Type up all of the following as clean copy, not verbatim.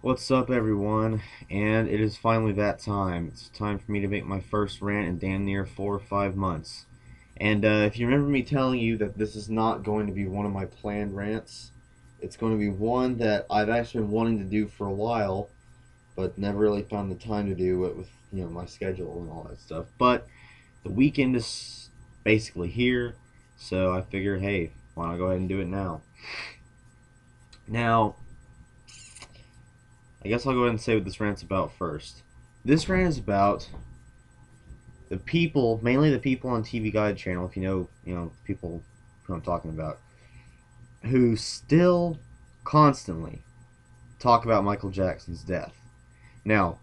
What's up, everyone? And it is finally that time. It's time for me to make my first rant in damn near 4 or 5 months. And if you remember me telling you that this is not going to be one of my planned rants, it's going to be one that I've actually been wanting to do for a while, but never really found the time to do it with my schedule and all that stuff. But the weekend is basically here, so I figured, hey, why not go ahead and do it now? Now, I guess I'll go ahead and say what this rant's about first. This rant is about the people, mainly the people on TV Guide channel, if you know people who I'm talking about, who still constantly talk about Michael Jackson's death. Now,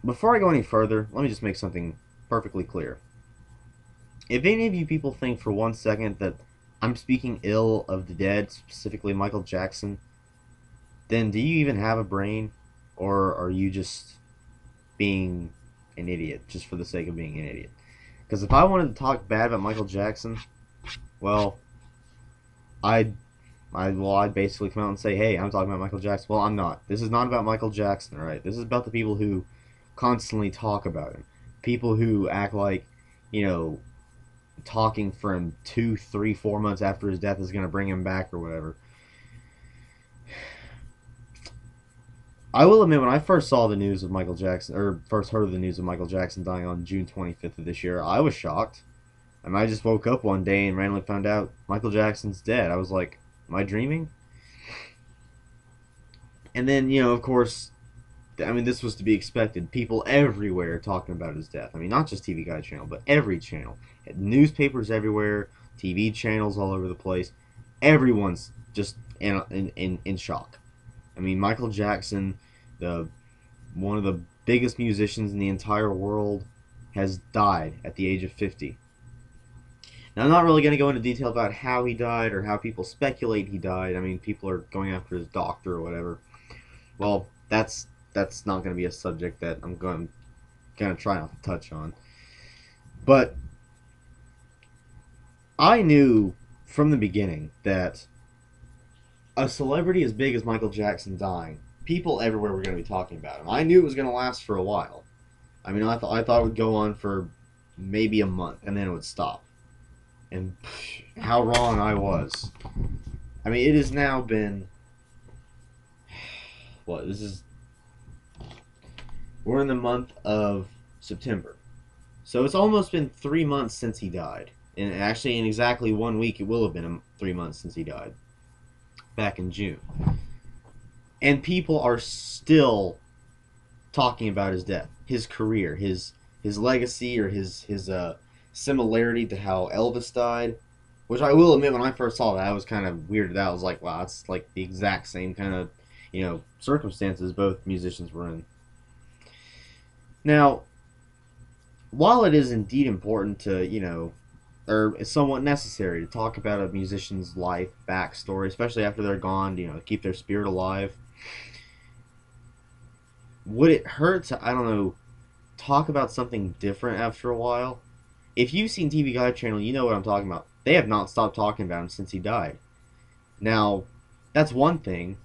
before I go any further, let me just make something perfectly clear. If any of you people think for 1 second that I'm speaking ill of the dead, specifically Michael Jackson, then do you even have a brain? Or are you just being an idiot just for the sake of being an idiot? Because if I wanted to talk bad about Michael Jackson, well, I'd basically come out and say, hey, I'm talking about Michael Jackson. Well, I'm not. This is not about Michael Jackson, alright? This is about the people who constantly talk about him. People who act like, talking for him 2, 3, 4 months after his death is going to bring him back or whatever. I will admit, when I first saw the news of Michael Jackson, or first heard the news of Michael Jackson dying on June 25th of this year, I was shocked. I just woke up one day and randomly found out Michael Jackson's dead. I was like, am I dreaming? And then, of course, this was to be expected. People everywhere talking about his death. Not just TV Guide channel, but every channel. Newspapers everywhere, TV channels all over the place. Everyone's just in shock. Michael Jackson, one of the biggest musicians in the entire world, has died at the age of 50. Now, I'm not really going to go into detail about how he died or how people speculate he died. People are going after his doctor or whatever. Well, that's not going to be a subject that I'm going to try not to touch on. But I knew from the beginning that a celebrity as big as Michael Jackson dying, people everywhere were going to be talking about him. I knew it was going to last for a while. I thought it would go on for maybe a month, and then it would stop. And how wrong I was. It has now been... We're in the month of September. So it's almost been 3 months since he died. And actually, in exactly 1 week, it will have been 3 months since he died. Back in June. And people are still talking about his death, his career, his legacy, or his similarity to how Elvis died. Which I will admit, when I first saw that, I was kind of weirded out. I was like, wow, it's like the exact same kind of, circumstances both musicians were in. Now, while it is indeed important to, or it's somewhat necessary to talk about a musician's life, backstory, especially after they're gone, to keep their spirit alive, would it hurt to, I don't know, talk about something different after a while? If you've seen TV Guide channel, you know what I'm talking about. They have not stopped talking about him since he died. Now, that's one thing,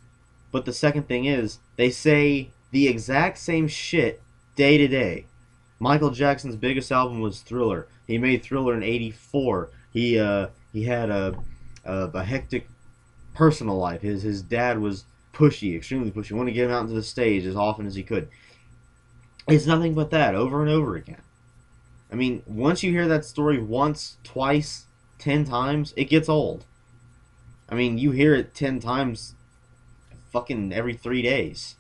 but the second thing is, they say the exact same shit day to day. Michael Jackson's biggest album was Thriller. He made Thriller in '84. He had a hectic personal life. His dad was pushy, extremely pushy. Wanted to get him out into the stage as often as he could. It's nothing but that over and over again. Once you hear that story once, twice, 10 times, it gets old. You hear it 10 times fucking every 3 days.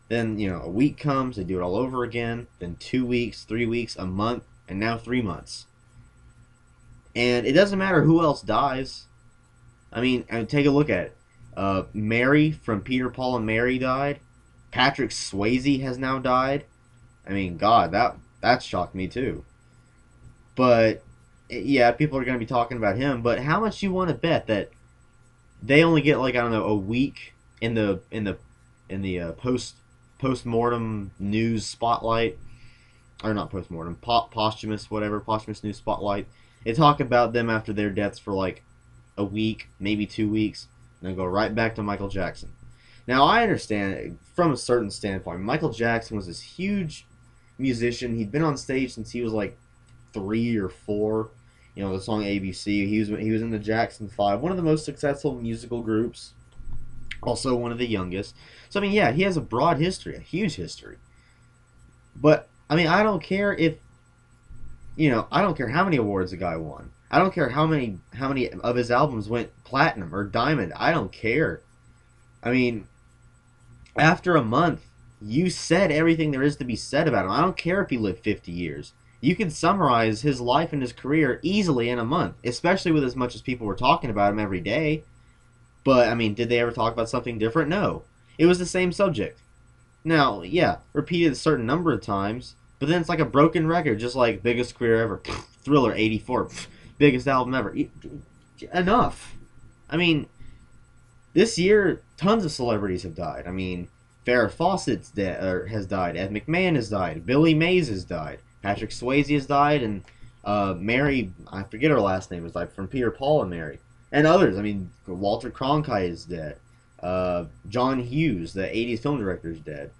Then, a week comes, they do it all over again. Then 2 weeks, 3 weeks, a month, and now 3 months. And it doesn't matter who else dies. Take a look at it. Mary from Peter, Paul, and Mary died. Patrick Swayze has now died. God, that shocked me too. But, yeah, people are going to be talking about him. But how much you want to bet that they only get, like, I don't know, a week in the post-mortem news spotlight, or not post-mortem, posthumous news spotlight. They talk about them after their deaths for like a week, maybe 2 weeks, and then go right back to Michael Jackson. Now I understand from a certain standpoint. Michael Jackson was this huge musician. He'd been on stage since he was like 3 or 4. You know, the song ABC. He was in the Jackson Five, one of the most successful musical groups. Also one of the youngest. So I mean, yeah, he has a broad history, a huge history. But I mean, I don't care if I don't care how many awards the guy won. I don't care how many of his albums went platinum or diamond. I don't care. I mean, after a month, you said everything there is to be said about him. I don't care if he lived 50 years. You can summarize his life and his career easily in a month, especially with as much as people were talking about him every day. But, I mean, did they ever talk about something different? No. It was the same subject. Now, yeah, repeated a certain number of times, but then it's like a broken record, just like biggest career ever. Thriller, 84. Biggest album ever. Enough. I mean, this year, tons of celebrities have died. I mean, Farrah Fawcett's has died. Ed McMahon has died. Billy Mays has died. Patrick Swayze has died. And Mary, I forget her last name, was like from Peter, Paul, and Mary. And others. I mean, Walter Cronkite is dead. John Hughes, the 80s film director, is dead.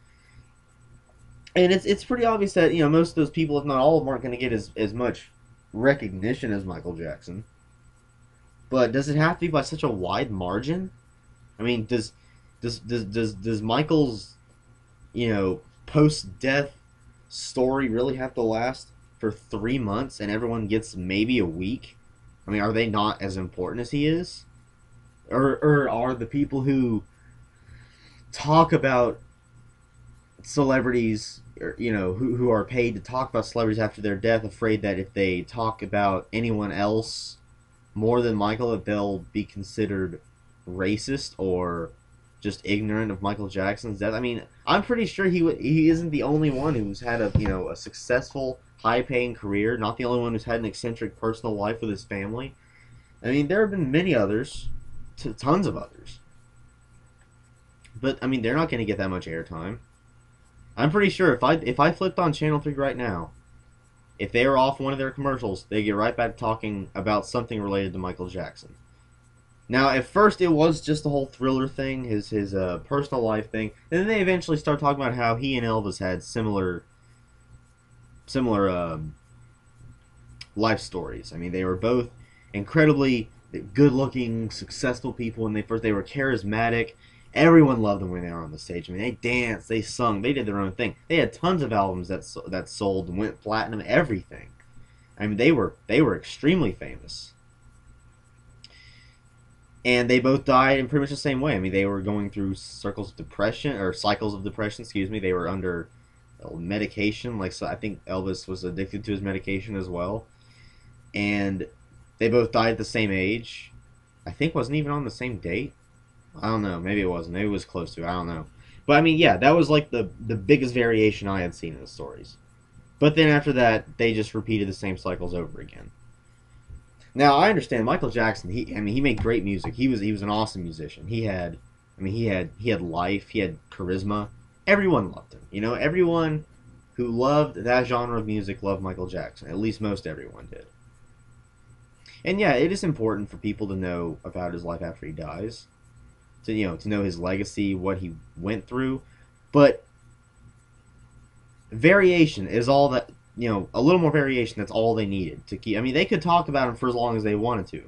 And it's pretty obvious that, most of those people, if not all of them, aren't going to get as much recognition as Michael Jackson. But does it have to be by such a wide margin? I mean, does Michael's, post-death story really have to last for 3 months and everyone gets maybe a week? I mean, are they not as important as he is? Or are the people who talk about celebrities, or, who are paid to talk about celebrities after their death, afraid that if they talk about anyone else more than Michael, that they'll be considered racist or just ignorant of Michael Jackson's death? I mean, I'm pretty sure he isn't the only one who's had a successful, high-paying career. Not the only one who's had an eccentric personal life with his family. I mean, there have been many others, tons of others. But I mean, they're not going to get that much airtime. I'm pretty sure if I flipped on Channel 3 right now, if they were off one of their commercials, they get right back talking about something related to Michael Jackson. Now, at first, it was just the whole Thriller thing, his personal life thing, and then they eventually start talking about how he and Elvis had similar life stories. I mean, they were both incredibly good-looking, successful people, and they were charismatic. Everyone loved them when they were on the stage. I mean, they danced, they sung, they did their own thing. They had tons of albums that sold and went platinum, everything. I mean, they were extremely famous. And they both died in pretty much the same way. I mean, they were going through cycles of depression, excuse me. They were under medication. So I think Elvis was addicted to his medication as well. And they both died at the same age. I think wasn't even on the same date. I don't know. Maybe it wasn't. Maybe it was close to it. I don't know. But I mean, yeah, that was like the biggest variation I had seen in the stories. But then after that, they just repeated the same cycles over again. Now I understand Michael Jackson. He made great music. He was an awesome musician. He had life. He had charisma. Everyone loved him. Everyone who loved that genre of music loved Michael Jackson. At least most everyone did. And yeah, it is important for people to know about his life after he dies. To know his legacy, what he went through. But variation is all that, a little more variation, that's all they needed to keep. I mean, they could talk about him for as long as they wanted to.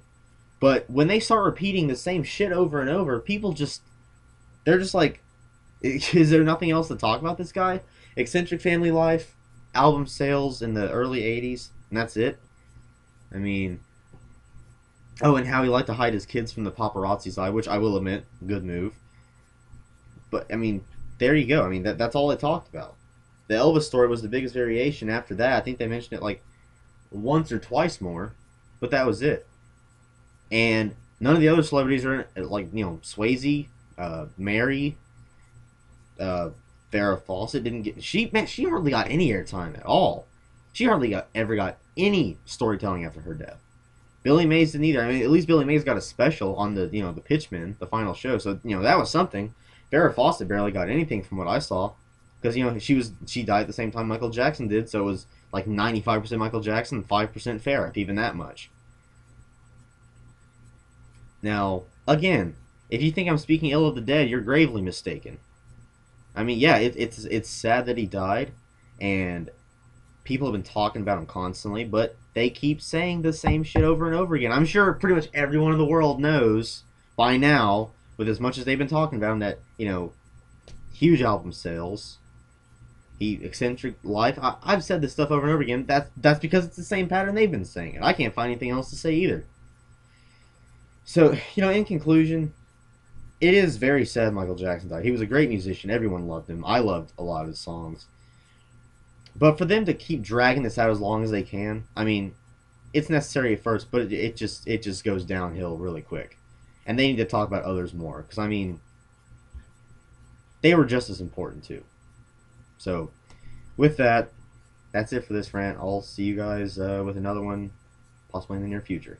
But when they start repeating the same shit over and over, they're just like, is there nothing else to talk about this guy? Eccentric family life, album sales in the early 80s, and that's it? I mean, oh, and how he liked to hide his kids from the paparazzi's eye, which I will admit, good move. But, I mean, there you go. I mean, that's all they talked about. The Elvis story was the biggest variation. After that, I think they mentioned it like once or twice more, but that was it. And none of the other celebrities are in it, like, Swayze, Mary, Farrah Fawcett didn't get... She hardly got any airtime at all. She hardly ever got any storytelling after her death. Billy Mays didn't either. I mean, at least Billy Mays got a special on the the Pitchman, the final show. So that was something. Farrah Fawcett barely got anything from what I saw, because she died at the same time Michael Jackson did. So it was like 95% Michael Jackson, 5% Farrah, if even that much. Now again, If you think I'm speaking ill of the dead, you're gravely mistaken. I mean, yeah, it's sad that he died, and people have been talking about him constantly, but they keep saying the same shit over and over again. I'm sure pretty much everyone in the world knows by now, with as much as they've been talking about him, that huge album sales, he eccentric life. I've said this stuff over and over again. That's because it's the same pattern they've been saying it. I can't find anything else to say either. So in conclusion, it is very sad Michael Jackson died. He was a great musician. Everyone loved him. I loved a lot of his songs. But for them to keep dragging this out as long as they can, I mean, it's necessary at first, but it just goes downhill really quick. And they need to talk about others more because I mean, they were just as important too. So, with that, that's it for this rant. I'll see you guys with another one, possibly in the near future.